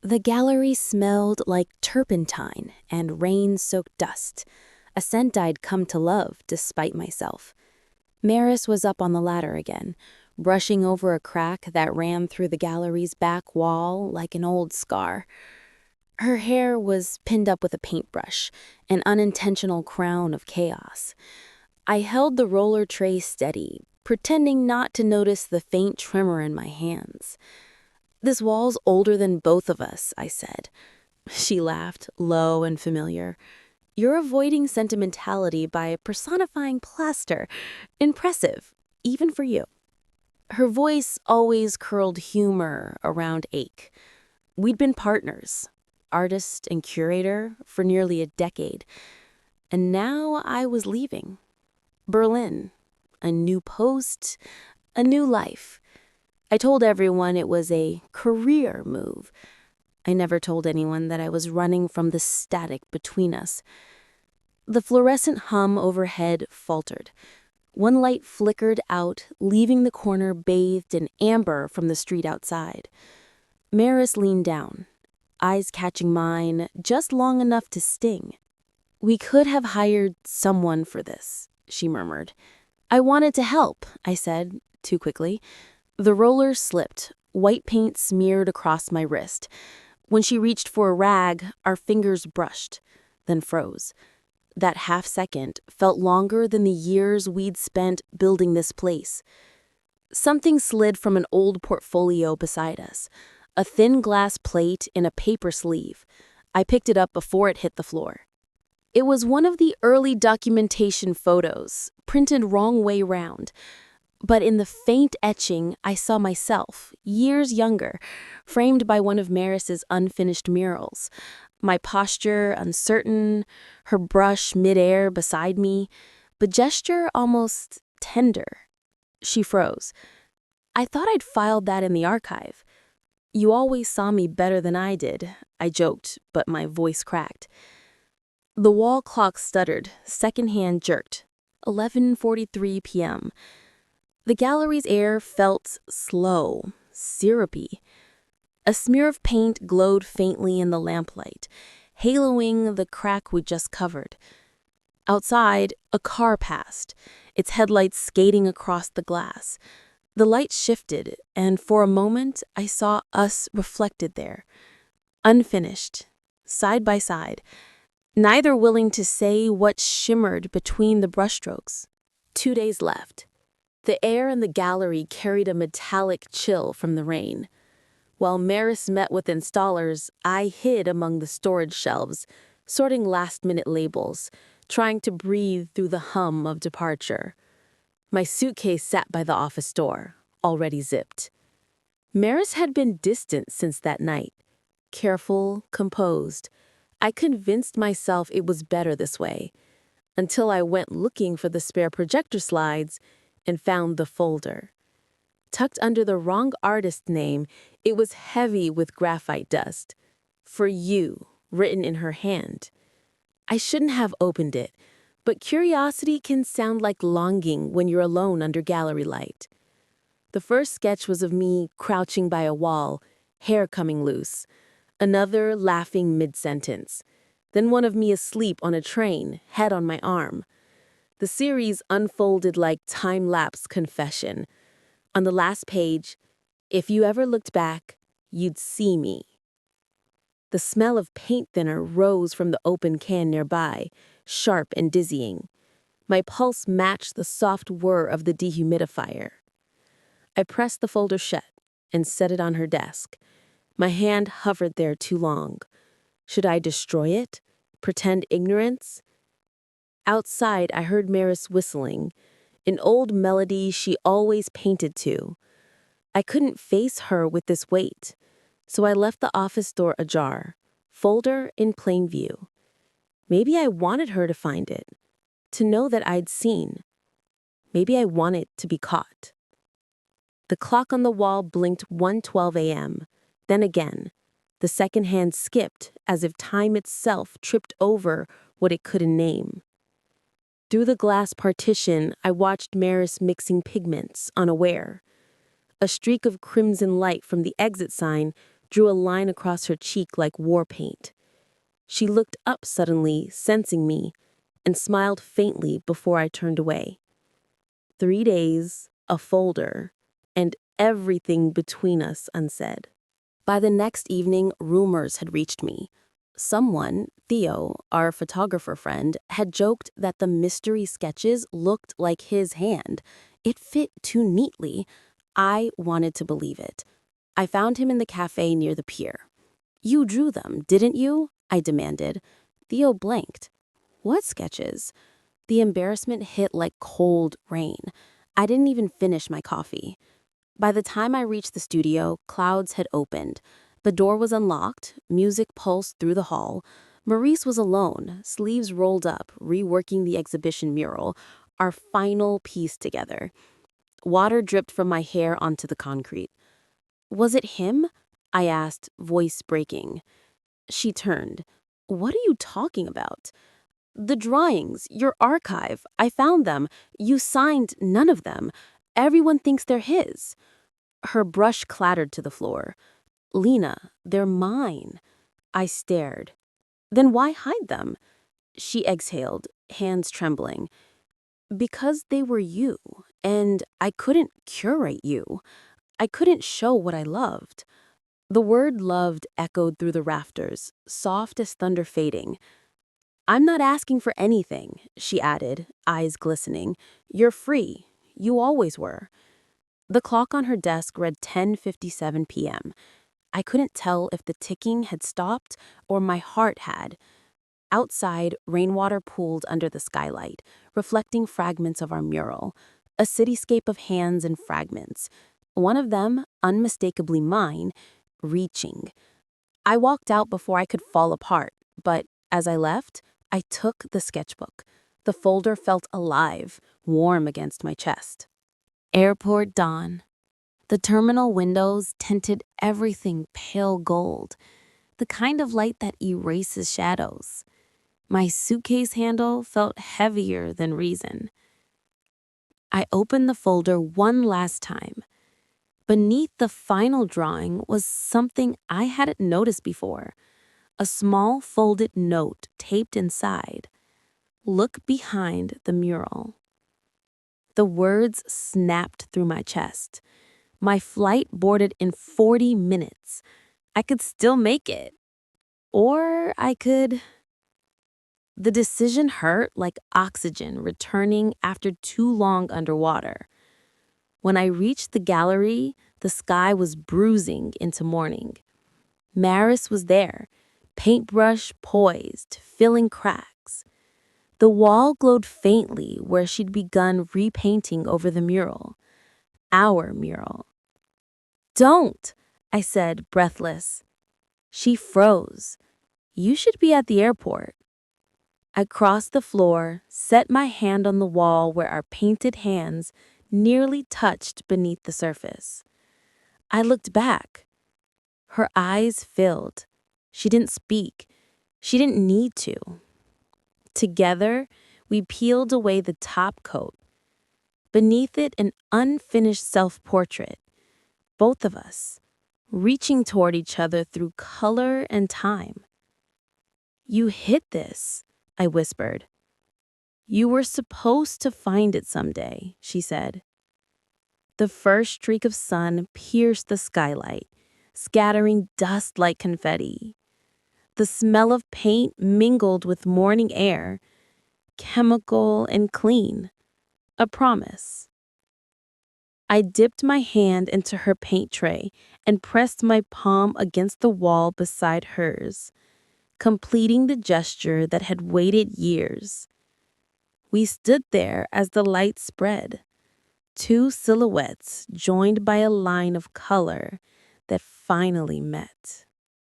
The gallery smelled like turpentine and rain-soaked dust, a scent I'd come to love despite myself. Maris was up on the ladder again, brushing over a crack that ran through the gallery's back wall like an old scar. Her hair was pinned up with a paintbrush, an unintentional crown of chaos. I held the roller tray steady, pretending not to notice the faint tremor in my hands. "This wall's older than both of us," I said. She laughed, low and familiar. "You're avoiding sentimentality by personifying plaster. Impressive, even for you." Her voice always curled humor around ache. We'd been partners, artist and curator, for nearly a decade. And now I was leaving. Berlin. A new post, a new life. I told everyone it was a career move. I never told anyone that I was running from the static between us. The fluorescent hum overhead faltered. One light flickered out, leaving the corner bathed in amber from the street outside. Maris leaned down, eyes catching mine just long enough to sting. "We could have hired someone for this," she murmured. "I wanted to help," I said, too quickly. The roller slipped, white paint smeared across my wrist. When she reached for a rag, our fingers brushed, then froze. That half second felt longer than the years we'd spent building this place. Something slid from an old portfolio beside us, a thin glass plate in a paper sleeve. I picked it up before it hit the floor. It was one of the early documentation photos, printed wrong way round. But in the faint etching, I saw myself, years younger, framed by one of Maris's unfinished murals. My posture uncertain, her brush midair beside me, but gesture almost tender. She froze. "I thought I'd filed that in the archive." "You always saw me better than I did," I joked, but my voice cracked. The wall clock stuttered, second hand jerked. 11:43 p.m. The gallery's air felt slow, syrupy. A smear of paint glowed faintly in the lamplight, haloing the crack we just covered. Outside, a car passed, its headlights skating across the glass. The light shifted, and for a moment I saw us reflected there, unfinished, side by side, neither willing to say what shimmered between the brushstrokes. 2 days left. The air in the gallery carried a metallic chill from the rain. While Maris met with installers, I hid among the storage shelves, sorting last-minute labels, trying to breathe through the hum of departure. My suitcase sat by the office door, already zipped. Maris had been distant since that night, careful, composed. I convinced myself it was better this way, until I went looking for the spare projector slides and found the folder. Tucked under the wrong artist name, it was heavy with graphite dust. "For you," written in her hand. I shouldn't have opened it, but curiosity can sound like longing when you're alone under gallery light. The first sketch was of me crouching by a wall, hair coming loose. Another laughing mid-sentence. Then one of me asleep on a train, head on my arm. The series unfolded like time-lapse confession. On the last page, "If you ever looked back, you'd see me." The smell of paint thinner rose from the open can nearby, sharp and dizzying. My pulse matched the soft whir of the dehumidifier. I pressed the folder shut and set it on her desk. My hand hovered there too long. Should I destroy it? Pretend ignorance? Outside, I heard Maris whistling, an old melody she always painted to. I couldn't face her with this weight, so I left the office door ajar, folder in plain view. Maybe I wanted her to find it, to know that I'd seen. Maybe I wanted to be caught. The clock on the wall blinked 1:12 a.m., then again. The second hand skipped, as if time itself tripped over what it couldn't name. Through the glass partition, I watched Maris mixing pigments, unaware. A streak of crimson light from the exit sign drew a line across her cheek like war paint. She looked up suddenly, sensing me, and smiled faintly before I turned away. 3 days, a folder, and everything between us unsaid. By the next evening, rumors had reached me. Someone, Theo, our photographer friend, had joked that the mystery sketches looked like his hand. It fit too neatly. I wanted to believe it. I found him in the cafe near the pier. "You drew them, didn't you?" I demanded. Theo blanked. "What sketches?" The embarrassment hit like cold rain. I didn't even finish my coffee. By the time I reached the studio, clouds had opened. The door was unlocked, music pulsed through the hall. Maurice was alone, sleeves rolled up, reworking the exhibition mural, our final piece together. Water dripped from my hair onto the concrete. "Was it him?" I asked, voice breaking. She turned. "What are you talking about?" "The drawings, your archive. I found them. You signed none of them. Everyone thinks they're his." Her brush clattered to the floor. "Lena, they're mine." I stared. "Then why hide them?" She exhaled, hands trembling. "Because they were you, and I couldn't curate you. I couldn't show what I loved." The word loved echoed through the rafters, soft as thunder fading. "I'm not asking for anything," she added, eyes glistening. "You're free. You always were." The clock on her desk read 10:57 p.m. I couldn't tell if the ticking had stopped or my heart had. Outside, rainwater pooled under the skylight, reflecting fragments of our mural, a cityscape of hands and fragments. One of them, unmistakably mine, reaching. I walked out before I could fall apart, but as I left, I took the sketchbook. The folder felt alive, warm against my chest. Airport dawn. The terminal windows tinted everything pale gold, the kind of light that erases shadows. My suitcase handle felt heavier than reason. I opened the folder one last time. Beneath the final drawing was something I hadn't noticed before. A small folded note taped inside. "Look behind the mural." The words snapped through my chest. My flight boarded in 40 minutes. I could still make it. Or I could... The decision hurt like oxygen returning after too long underwater. When I reached the gallery, the sky was bruising into morning. Maris was there, paintbrush poised, filling cracks. The wall glowed faintly where she'd begun repainting over the mural. Our mural. "Don't," I said, breathless. She froze. "You should be at the airport." I crossed the floor, set my hand on the wall where our painted hands nearly touched beneath the surface. I looked back. Her eyes filled. She didn't speak. She didn't need to. Together, we peeled away the top coat. Beneath it, an unfinished self-portrait. Both of us, reaching toward each other through color and time. "You hit this," I whispered. "You were supposed to find it someday," she said. The first streak of sun pierced the skylight, scattering dust like confetti. The smell of paint mingled with morning air, chemical and clean. A promise. I dipped my hand into her paint tray and pressed my palm against the wall beside hers, completing the gesture that had waited years. We stood there as the light spread, two silhouettes joined by a line of color that finally met.